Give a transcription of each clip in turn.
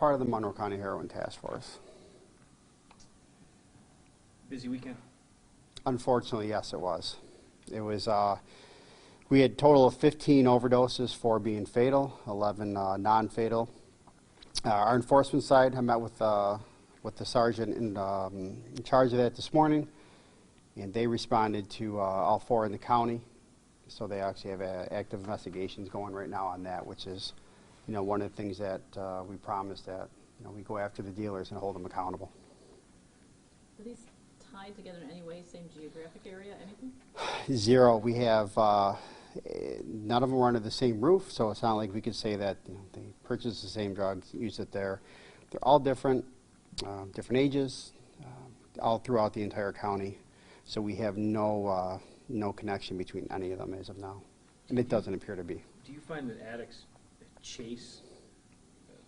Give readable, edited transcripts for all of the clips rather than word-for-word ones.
part of the Monroe County Heroin Task Force. Busy weekend? Unfortunately, yes, it was. It was, we had a total of 15 overdoses, 4 being fatal, 11 non-fatal. Our enforcement side, I met with the sergeant in charge of that this morning, and they responded to all 4 in the county. So they actually have active investigations going right now on that, which is, you know, one of the things that we promised that, you know, we go after the dealers and hold them accountable. Are these tied together in any way, same geographic area, anything? Zero. We have, none of them are under the same roof, so it's not like we could say that, you know, they purchase the same drugs, use it there. They're all different, different ages, all throughout the entire county. So we have no connection between any of them as of now, and it doesn't appear to be. Do you find that addicts chase,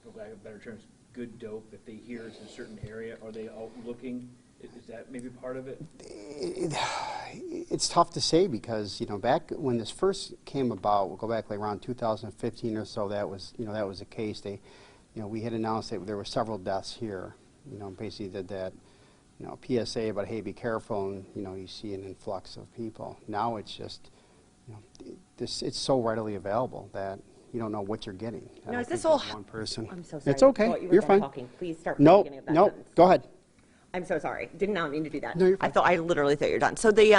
for lack of better terms, good dope if they hear it's in a certain area? Are they out looking? Is that maybe part of it? It's tough to say because, you know, back when this first came about, we'll go back like around 2015 or so, that was, you know, that was the case. They, you know, we had announced that there were several deaths here, you know, basically did that, you know, PSA about, hey, be careful, and, you know, you see an influx of people. Now it's just, you know, it's so readily available that you don't know what you're getting. No, is this all one person? I'm so sorry. It's okay. You were You're fine. Talking. Please start from the beginning of that sentence. Go ahead. I'm so sorry. Did not mean to do that. No, you're fine. I literally thought you were done. So the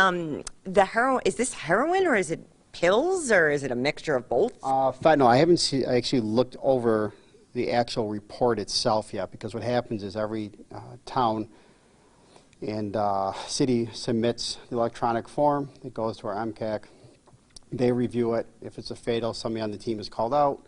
heroin, is this heroin or is it pills or is it a mixture of both? Fentanyl. I haven't I actually looked over the actual report itself yet, because what happens is every town and city submits the electronic form. It goes to our MCAC. They review it. If it's a fatal, somebody on the team is called out,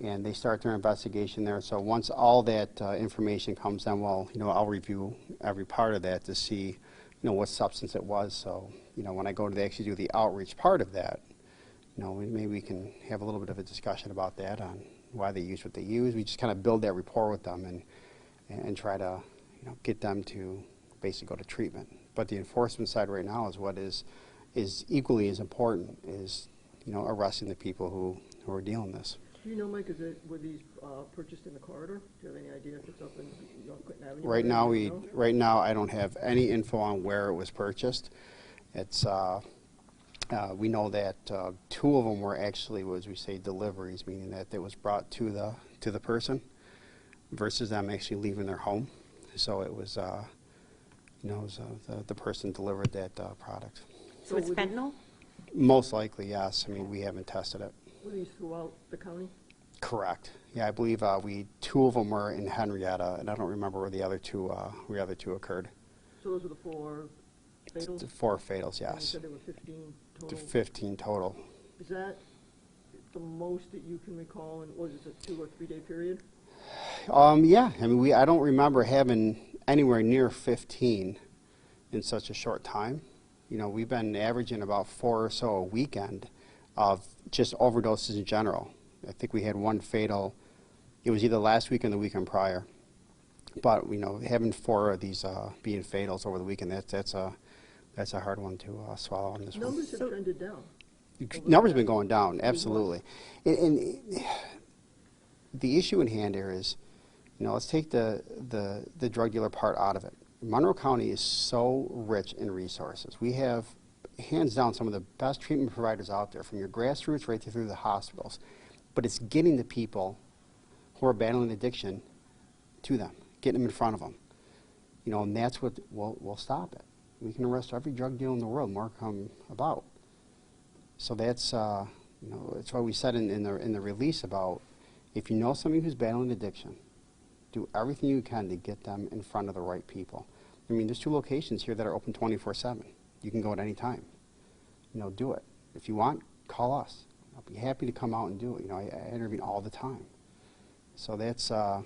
and they start their investigation there. So once all that information comes in, well, you know, I'll review every part of that to see, you know, what substance it was. So, you know, when I go to actually do the outreach part of that, you know, maybe we can have a little bit of a discussion about that on why they use what they use. We just kind of build that rapport with them and try to, you know, get them to basically go to treatment. But the enforcement side right now is what is equally as important, is, you know, arresting the people who are dealing this. Do you know, Mike, were these purchased in the corridor? Do you have any idea if it's up in North Clinton Avenue? Right now I don't have any info on where it was purchased. It's we know that 2 of them were actually, as we say, deliveries, meaning that it was brought to the person versus them actually leaving their home. So it was, you know, it was, the person delivered that product. So it's fentanyl? Most likely, yes. I mean, we haven't tested it. Were these throughout the county? Correct. Yeah, I believe 2 of them were in Henrietta, and I don't remember where the other two occurred. So those were the 4 fatals? The 4 fatals, yes. And you said there were 15 total? 15 total. Is that the most that you can recall in, what is it, a 2 or 3 day period? Yeah, I mean, I don't remember having anywhere near 15 in such a short time. You know, we've been averaging about 4 or so a weekend of just overdoses in general. I think we had 1 fatal. It was either last week or the weekend prior. But, you know, having 4 of these being fatals over the weekend, that's a hard one to swallow on this one. Numbers have trended down. Numbers have been going down, absolutely. And the issue in hand here is, you know, let's take the drug dealer part out of it. Monroe County is so rich in resources. We have, hands down, some of the best treatment providers out there, from your grassroots right through the hospitals. But it's getting the people who are battling addiction to them, getting them in front of them. You know, and that's what will stop it. We can arrest every drug dealer in the world, more come about. So that's, you know, that's why we said in the release about, if you know somebody who's battling addiction, do everything you can to get them in front of the right people. I mean, there's 2 locations here that are open 24/7. You can go at any time. You know, do it. If you want, call us. I'll be happy to come out and do it. You know, I intervene all the time. So that's where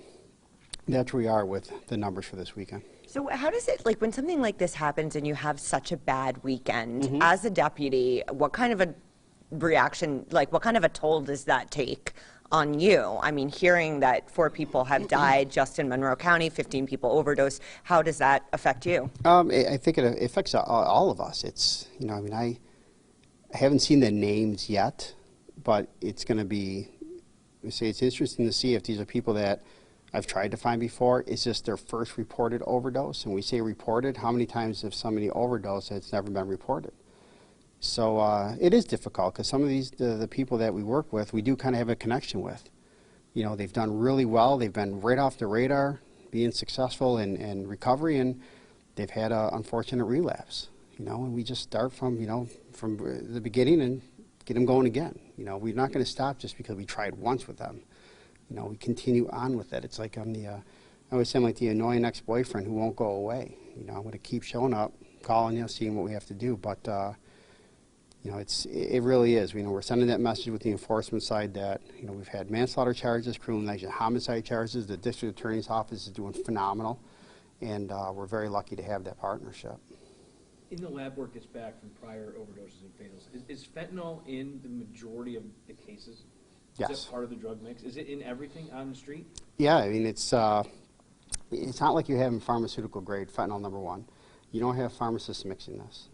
we are with the numbers for this weekend. So how does it, like, when something like this happens and you have such a bad weekend, as a deputy, what kind of a reaction, like, what kind of a toll does that take on you? I mean, hearing that 4 people have died just in Monroe County, 15 people overdose, how does that affect you? I think it affects all of us. It's, you know, I mean, I haven't seen the names yet, but it's going to be, we say it's interesting to see if these are people that I've tried to find before. It's just their first reported overdose. And we say reported, how many times have somebody overdosed and it's never been reported? So it is difficult because some of these, the people that we work with, we do kind of have a connection with. You know, they've done really well. They've been right off the radar, being successful in recovery, and they've had an unfortunate relapse. You know, and we just start from, you know, from the beginning and get them going again. You know, we're not going to stop just because we tried once with them. You know, we continue on with that. It's like I always say I'm like the annoying ex-boyfriend who won't go away. You know, I'm going to keep showing up, calling you, seeing what we have to do. But, you know, it really is. You know, we're sending that message with the enforcement side that, you know, we've had manslaughter charges, criminal negligent homicide charges. The district attorney's office is doing phenomenal. And we're very lucky to have that partnership. In the lab work that's back from prior overdoses and fatals, is fentanyl in the majority of the cases? Yes. Is that part of the drug mix? Is it in everything on the street? Yeah, I mean, it's not like you're having pharmaceutical grade fentanyl, number one. You don't have pharmacists mixing this.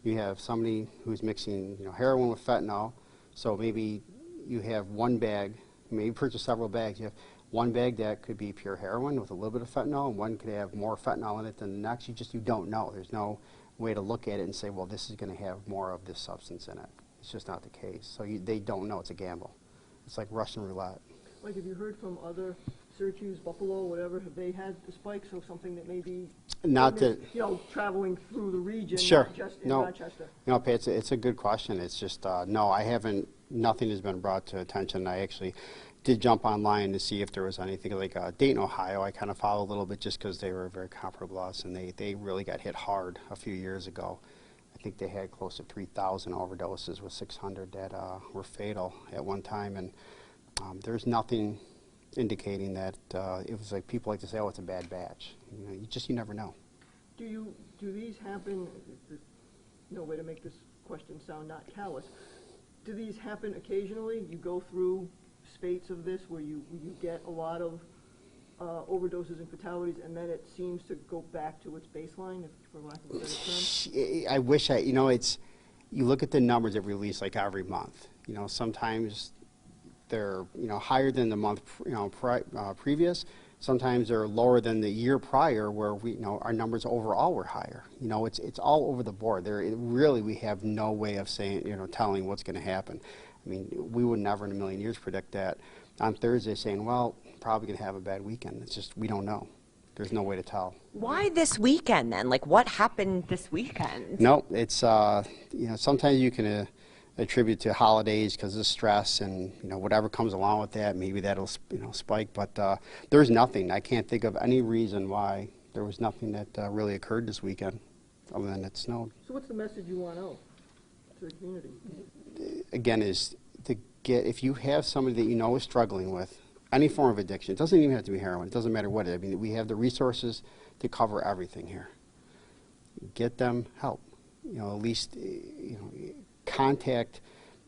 You have somebody who's mixing, you know, heroin with fentanyl. So maybe you have one bag, maybe purchase several bags. You have one bag that could be pure heroin with a little bit of fentanyl, and one could have more fentanyl in it than the next. You don't know. There's no way to look at it and say, well, this is going to have more of this substance in it. It's just not the case. So they don't know. It's a gamble. It's like Russian roulette. Like, have you heard from other Syracuse, Buffalo, whatever, have they had the spikes or something that may be, Not that, you know, traveling through the region, sure. not just in No. Rochester? You know, Pat, it's a good question. It's just, no, I haven't, nothing has been brought to attention. I actually did jump online to see if there was anything like Dayton, Ohio. I kind of followed a little bit just because they were very comparable to us, and they really got hit hard a few years ago. I think they had close to 3,000 overdoses with 600 that were fatal at one time, and there's nothing indicating that it was like people like to say, oh, it's a bad batch. You know, you never know. Do these happen, there's no way to make this question sound not callous, do these happen occasionally? You go through spates of this where you get a lot of overdoses and fatalities, and then it seems to go back to its baseline, if, for lack of a better term? I wish you know, you look at the numbers that we release like every month. You know, sometimes they're, you know, higher than the month, you know, previous. Sometimes they're lower than the year prior, where we, you know, our numbers overall were higher. You know, it's all over the board. Really, we have no way of saying, you know, telling what's going to happen. I mean, we would never in a million years predict that on Thursday, saying, well, probably going to have a bad weekend. It's just, we don't know. There's no way to tell. Why this weekend then? Like, what happened this weekend? No, it's, you know, sometimes you can attribute to holidays because of stress and, you know, whatever comes along with that, maybe that'll, you know, spike. But there's nothing. I can't think of any reason why there was nothing that really occurred this weekend other than it snowed. So what's the message you want out to the community? Again, is to get, if you have somebody that you know is struggling with any form of addiction, it doesn't even have to be heroin, it doesn't matter what it is. I mean, we have the resources to cover everything here. Get them help. You know, at least, you know,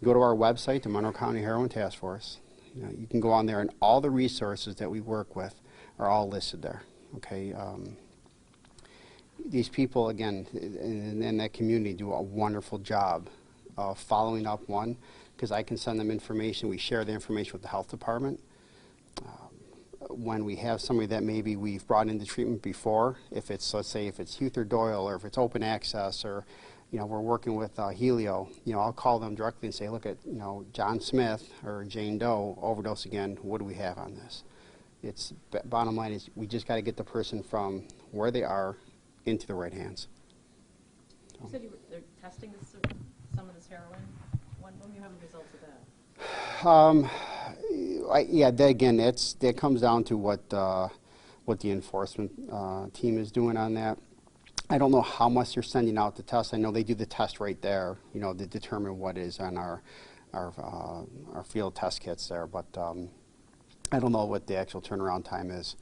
go to our website, the Monroe County Heroin Task Force. You know, you can go on there, and all the resources that we work with are all listed there. Okay. These people, again, in that community, do a wonderful job of following up, one, because I can send them information. We share the information with the health department. When we have somebody that maybe we've brought into treatment before, if it's, let's say, if it's Huth or Doyle, or if it's open access, or, you know, we're working with Helio, you know, I'll call them directly and say, look at, you know, John Smith or Jane Doe overdose again. What do we have on this? It's, bottom line is, we just got to get the person from where they are into the right hands. You said they're testing some of this heroin. When will you have the results of that? Yeah, that comes down to what the enforcement team is doing on that. I don't know how much they're sending out the test. I know they do the test right there, you know, to determine what is on our field test kits there. But I don't know what the actual turnaround time is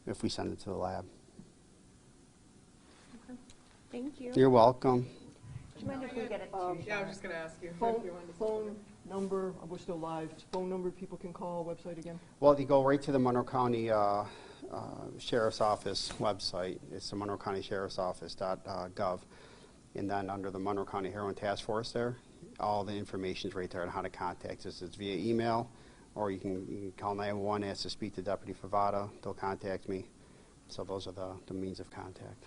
if we send it to the lab. Okay. Thank you. You're welcome. Do you mind if we get it Yeah, I was just going to ask you. Phone number, we're still live, phone number people can call, website again? Well, you go right to the Monroe County Sheriff's Office website. It's the Monroe County Sheriff's Office.gov. And then under the Monroe County Heroin Task Force there, all the information is right there on how to contact us. It's via email or you can call 911, ask to speak to Deputy Favada. They'll contact me. So those are the means of contact.